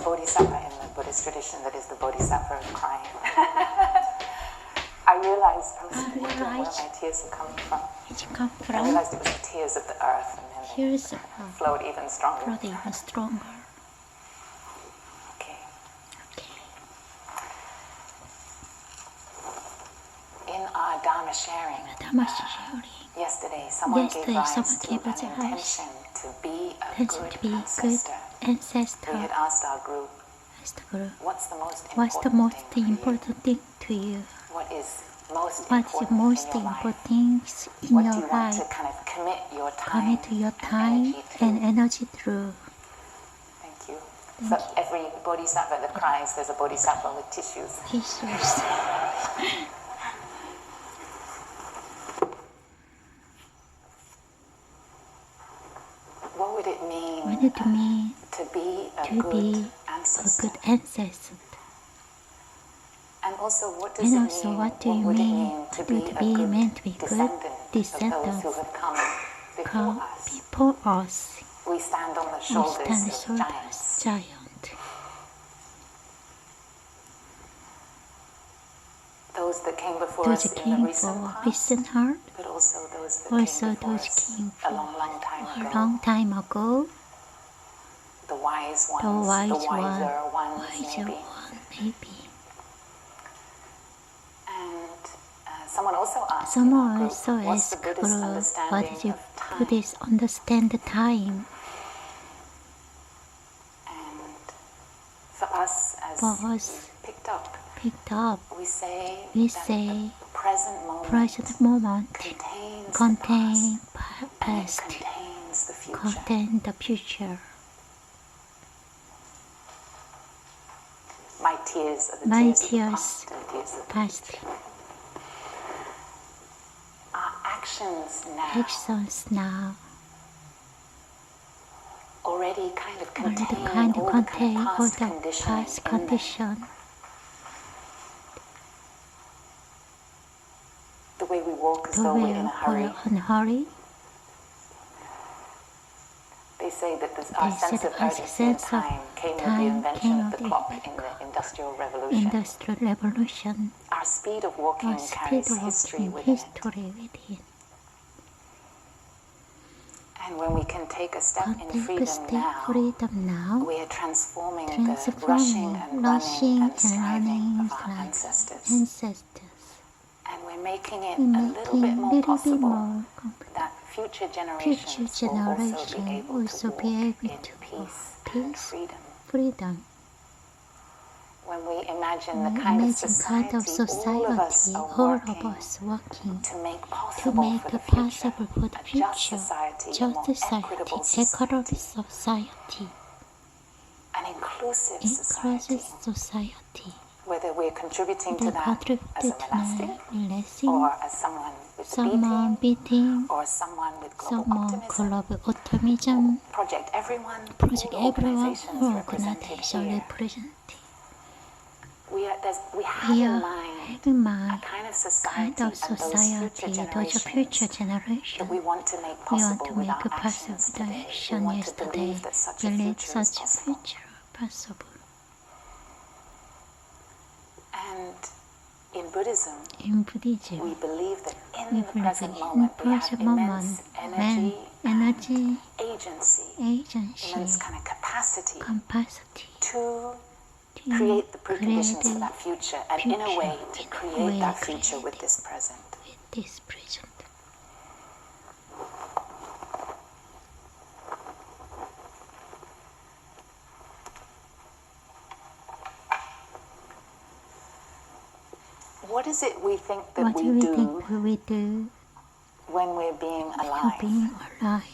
bodhisattva in the Buddhist tradition that is the bodhisattva crying. I realized I was wondering where my tears were coming from. I realized it was the tears of the earth, and then they flowed even stronger. Okay. In our Dharma sharing, yesterday someone gave rise to an intention to be a good ancestor. We had asked our group, what's the most important thing to you? What is most important in your life? What do you want to kind of commit your time and energy through? Thank you. So every bodhisattva that cries, there's a bodhisattva with tissues. What would it mean to be a good ancestor? And also, what does it mean to be a good descendant of those who have come before us? We stand on the shoulders of giants. Those that came before us in the recent past, but also those that came a long time ago. The wise ones, the wiser ones, maybe. And someone also asked what's the Buddhist understanding of time? And for us, as picked up, we say that the present moment contains past, contains the future. My tears are the tears of the past. Our actions now already kind of contain all the past condition. The way we walk as though we're in a hurry. They say that our sense of urgency and time came with the invention of the clock in the Industrial Revolution. Our speed of walking carries history within it. And when we can take a step in freedom now, we are transforming the rushing and running and striving of our ancestors. And we're making it a little bit more possible that future generations will also be able to walk in peace and freedom. When we imagine the kind of society all of us are working to make possible for the future, a just society, a more equitable society, an inclusive society. Whether we're contributing to that as a monastic, or as someone with beating, or someone with global optimism, Project Everyone, all organizations represented here. We have in mind a kind of society and those future generations that we want to make possible with our actions today. We want to believe that such a future is possible. And in Buddhism, we believe that in the present moment we have immense energy, agency, immense kind of capacity to create the preconditions for that future, and in a way to create that future with this present. What is it we think that we do when we're being alive?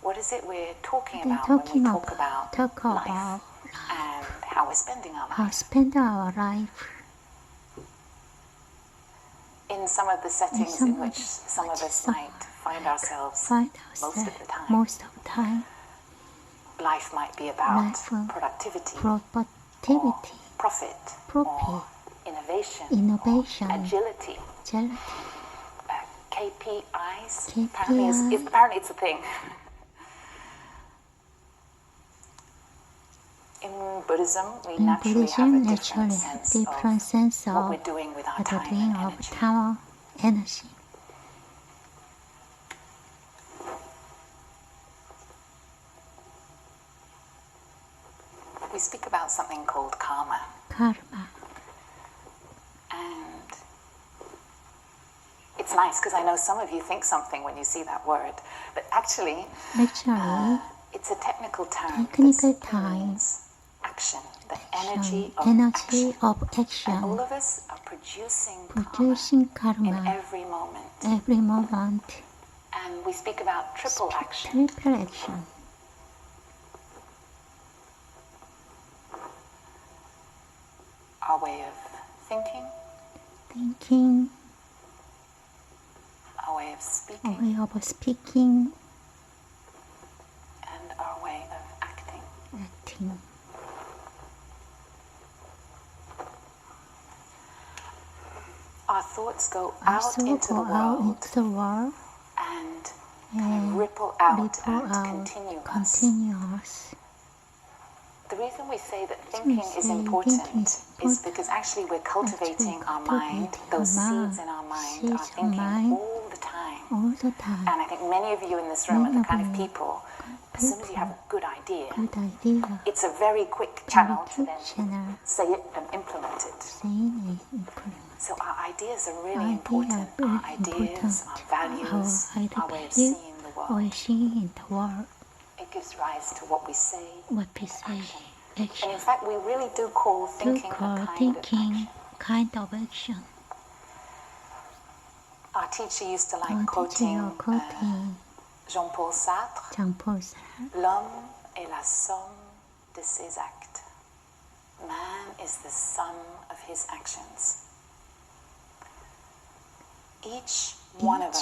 What is it we're talking about when we talk about life and how we're spending our life? In some of the settings in which some of us might find ourselves most of the time, life might be about productivity, or profit, or innovation, agility, KPIs. Apparently it's a thing. In Buddhism, we In naturally Buddhism, have a different sense of of what we're doing with our what we're time doing and of energy. time energy. We speak about something called karma, Karma. and it's nice because I know some of you think something when you see that word, but actually, Actually, it's a technical term. technical that time. means action, the energy energy of of action. And all action, of us are producing producing karma in karma every moment. every moment. And we speak about triple action. Triple action. Our way of thinking, Thinking, our way of a speaking, way of speaking, and our way of acting. acting. Our thoughts go Also out into the go out world into the world and and ripple out ripple and out continuous. The reason we say that thinking is say important thinking is is because actually we're cultivating our mind. Those seeds in our mind are thinking all the time. all the time. And I think many of you in this room are the kind of people, as soon as you have a good idea, Good idea. it's a very quick channel to Good then channel. say it and implement it. Saying it, implement. So our ideas are really Ideas important. are Our very ideas, our values, our way of value, seeing the our world. seeing in the world, It gives rise to what we say. what we say, And action. in fact, we really do call To thinking a call kind of thinking action. kind of action. Our teacher used to Our like teacher quoting quoting Jean-Paul Sartre, Jean-Paul Sartre. "L'homme est la somme de ses actes. Man is the sum of his actions." Each one of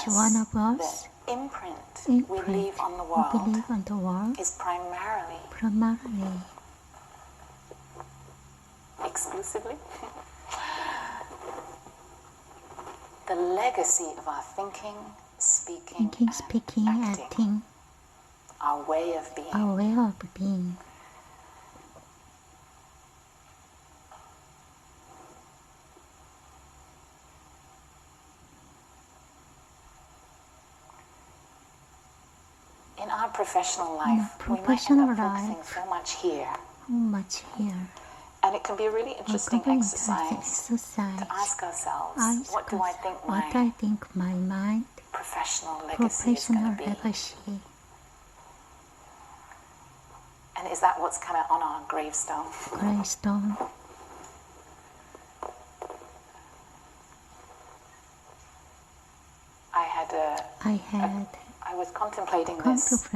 us, the imprint we leave on the we world believe on the world, is primarily, exclusively, the legacy of our thinking, speaking, and acting, our way of being. our way of being. In our professional life, we might end professional up focusing life, so much here. How much here? And it can be a really interesting Very exercise exercise. to ask ourselves, Ask what do I us think what my I think my mind, professional legacy is going professional to be? legacy. And is that what's kind of on our gravestone? Gravestone. I was contemplating this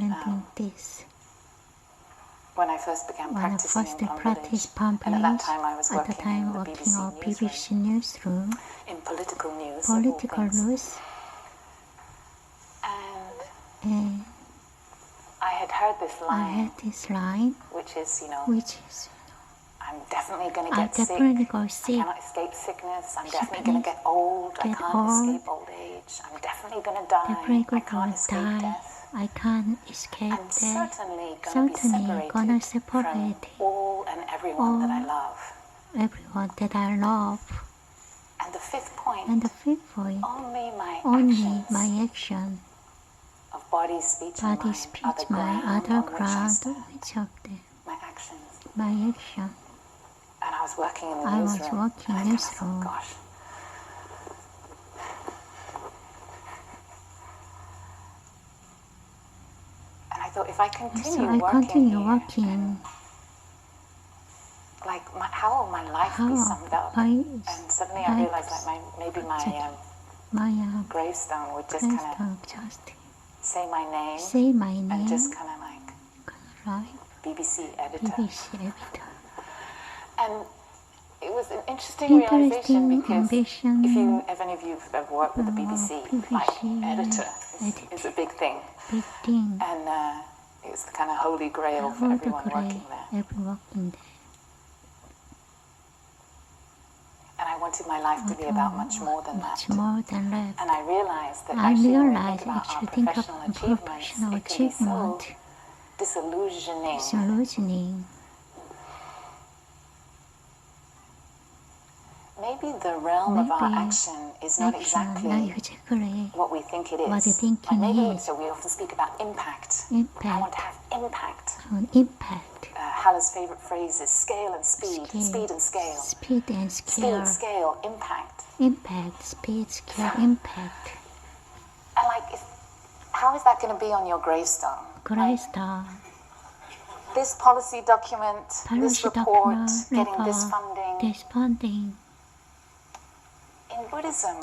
when I first began when I practicing first in Plum practiced Village. Plum And at Village. that time I was At the working time in the working on BBC BBC newsroom, newsroom, in political news, political of all things. news, And I had heard this I line, had this line, which is, which is, I'm definitely going to I get sick. definitely go I sick. cannot escape sickness. I'm definitely going to get old. I Get can't old. escape old age. I'm definitely going to die. Definitely I can't gonna escape die. death. I can't escape I'm death. certainly going to be Certainly gonna separated separate from all and everyone that I love. everyone that I love. And the fifth point, And the fifth point, only my only actions my action, of body, speech, and body, mind speech, are the my ground other on which I ground, stand. which of them, My actions. my action. And I was working in the I was newsroom. working and I in thought, newsroom. gosh. And I thought, if I continue working here, like, how will my life be summed up? And suddenly I realized, like, maybe my gravestone would just kind of say my name, and just kind of like BBC editor. BBC editor. And it was an interesting realization because if any of you have ever worked with the BBC, like, editor is a big thing. Big thing. And it's the kind of holy grail for everyone working there. And I wanted my life to be about much more than that. And I realized that actually when we think about our professional achievements, it can be so disillusioning. maybe the realm of our action is not exactly what we think it is. what you think Like maybe it is. so we often speak about impact. Impact. I want to have impact. Impact. Hala's favorite phrase is scale and speed. Speed and scale. Speed and scale. Speed, scale, impact. Impact, speed, scale, impact. And like, how is that going to be on your gravestone? Gravestone. This policy document, this report, getting this funding. In Buddhism,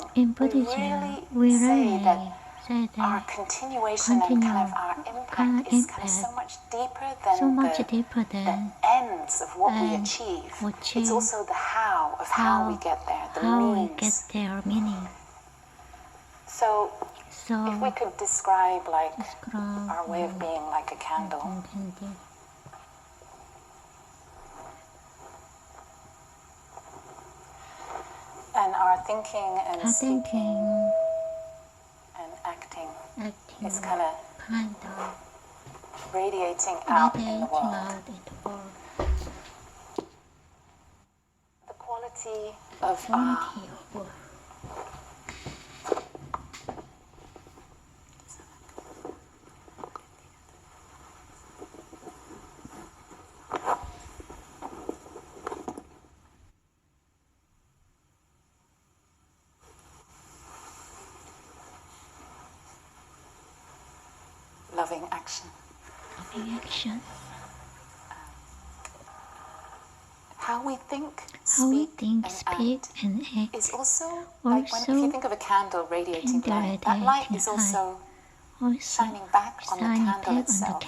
we really say that our continuation and kind of our impact is kind of so much deeper than the ends of what we achieve. It's also the how of how we get there, the means. So if we could describe like our way of being like a candle. And our thinking and speaking and acting is kind of radiating out in the world. The quality of our loving action. How we think, speak, and act is also like if you think of a candle radiating light, that light is also shining back on the candle itself.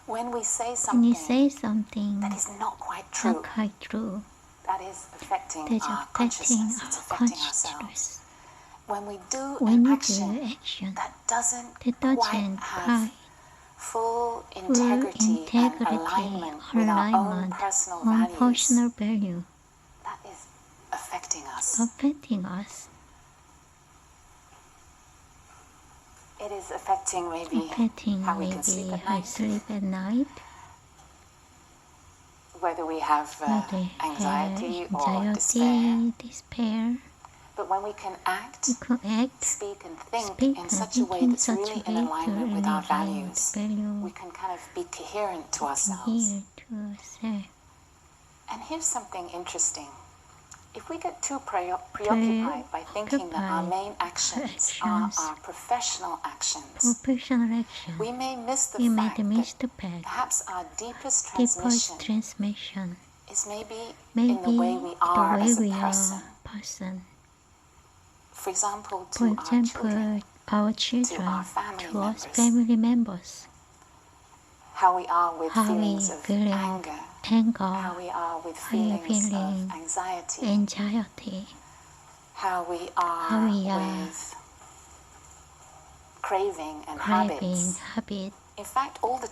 When we say something that is not quite true, that is affecting our consciousness, it's affecting ourselves. When we do an action that doesn't quite have full integrity and alignment with our own personal values, that is affecting us. It is affecting maybe how we can sleep at night, whether we have anxiety or despair. But when we can act, speak and think in such a way that's really in alignment with our values, we can kind of be coherent to ourselves. And here's something interesting. If we get too preoccupied by thinking that our main actions are our professional actions, we may miss the fact that perhaps our deepest transmission is maybe in the way we are as a person. For example, to our children, to our family members, how we are with feelings of anger, how we are with feelings of anxiety, how we are with craving and habits. In fact, all the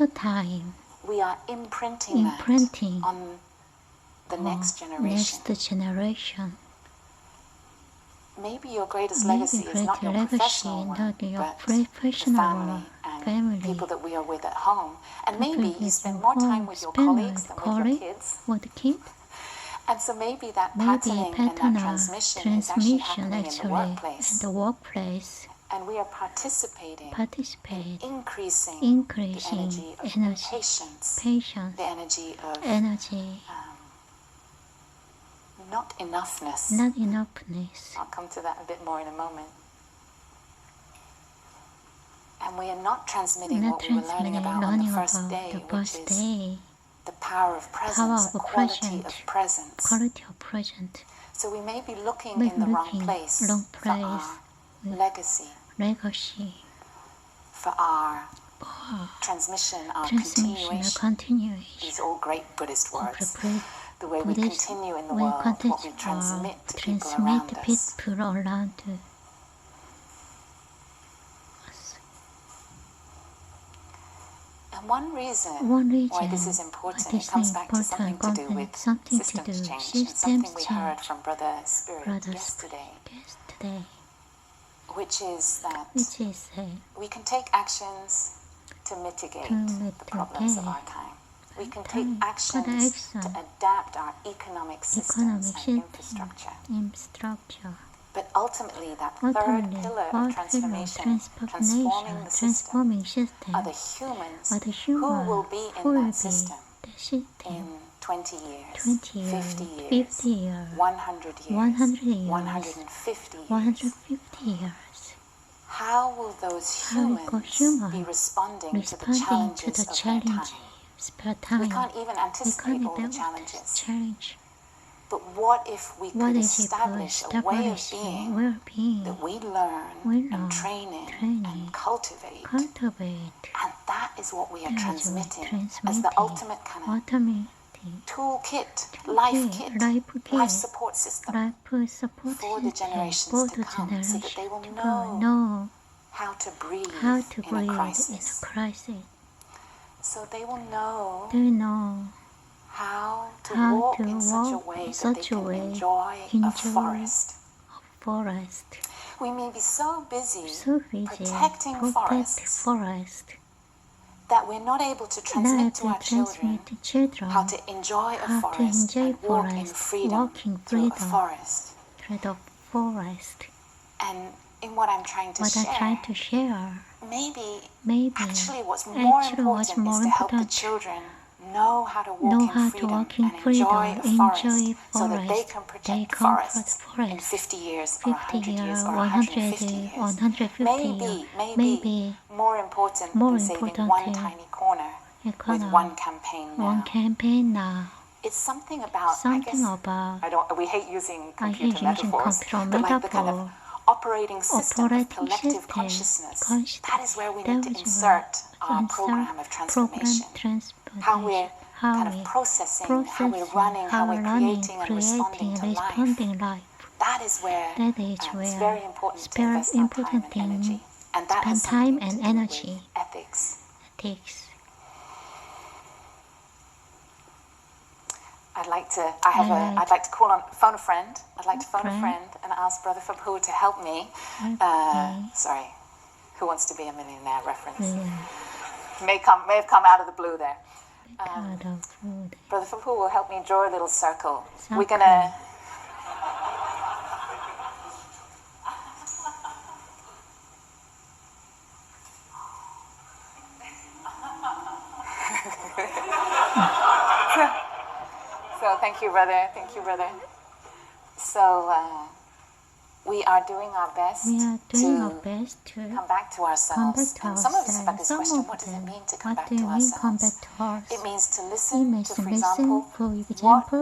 time, we are imprinting that on the next generation. Maybe your greatest legacy is not your professional one, but the family and people that we are with at home. And maybe you spend more time with your colleagues than with your kids. And so maybe that patterning and that transmission is actually happening in the workplace. And we are participating in increasing the energy of patience, the energy of not enoughness. I'll come to that a bit more in a moment. And we are not transmitting what we were learning about on the first day, which is the power of presence, the quality of presence. So we may be looking in the wrong place for our legacy, for our transmission, our continuation. These are all great Buddhist words. The way we continue in the world, what we transmit to people around us. And one reason why this is important, it comes back to something to do with systems change, and something we heard from Brother Spirit yesterday, which is that we can take actions to mitigate the problems of our time. we can take actions to adapt our economic systems and infrastructure. But ultimately, that third pillar of transformation, transforming the system, are the humans who will be in that system in 20 years, 50 years, 100 years, 150 years. How will those humans be responding to the challenges of their time? We can't even anticipate all the challenges. But what if we could establish a way of being that we learn and train in and cultivate? And that is what we are transmitting as the ultimate kind of toolkit, life support system for the generations to come, so that they will know how to breathe in a crisis. So they will know how to walk in such a way that they can enjoy a forest. We may be so busy protecting forests that we're not able to transmit to our children how to enjoy a forest and walk in freedom through a forest. And in what I'm trying to share, maybe actually what's more important is to help the children know how to walk in freedom and enjoy a forest so that they can protect the forests in 50 years or 100 years or 150 years. Maybe more important than saving one tiny corner with one campaign now. It's something about, we hate using computer metaphors, but like the kind of operating system of collective consciousness. That is where we need to insert our program of transformation. How we're kind of processing, how we're running, how we're creating and responding to life. That is where it's very important to invest our time and energy. And that has something to do with ethics. I'd like to phone a friend. I'd like to phone a friend and ask Brother Phaphu to help me. Sorry, Who Wants to Be a Millionaire reference. May have come out of the blue there. Brother Phaphu will help me draw a little circle. We're gonna. So thank you, brother. So we are doing our best to come back to ourselves. And some of us have had this question: what does it mean to come back to ourselves? It means to listen to, for example, what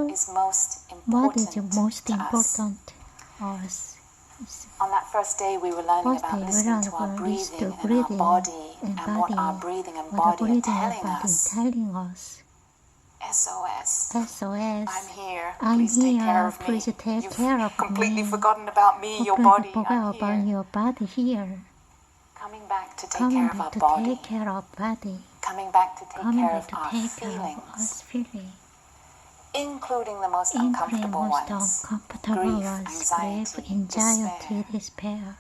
is most important to us. On that first day, we were learning about listening to our breathing and our body, and what our breathing and body are telling us. SOS. I'm here. Please take care of me. You've completely forgotten about me, your body. I'm here. Coming back to take care of our body. Coming back to take care of our feelings. Including the most uncomfortable ones. Grief, anxiety, despair.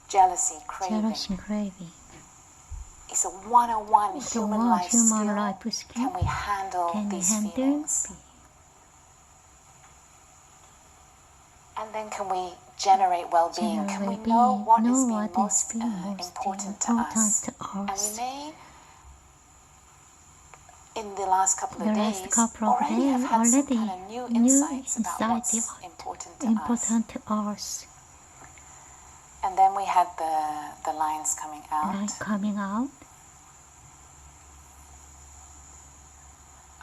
Jealousy, craving. It's a 101 human life skill. Can we handle these feelings? And then can we generate well-being? Can we know what is being most important to us? And we may, in the last couple of days, already have had some kind of new insights about what's important to us. And then we had the lines coming out.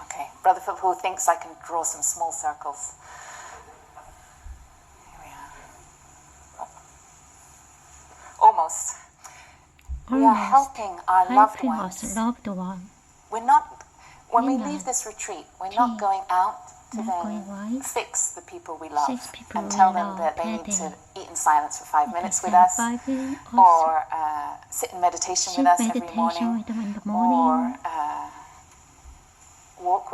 Okay, Brother Phaphu thinks I can draw some small circles. Here we are. Almost. We are helping our loved ones. We're not, when we leave this retreat, we're not going out to then fix the people we love and tell them that they need to eat in silence for 5 minutes with us, or sit in meditation with us every morning, or walk with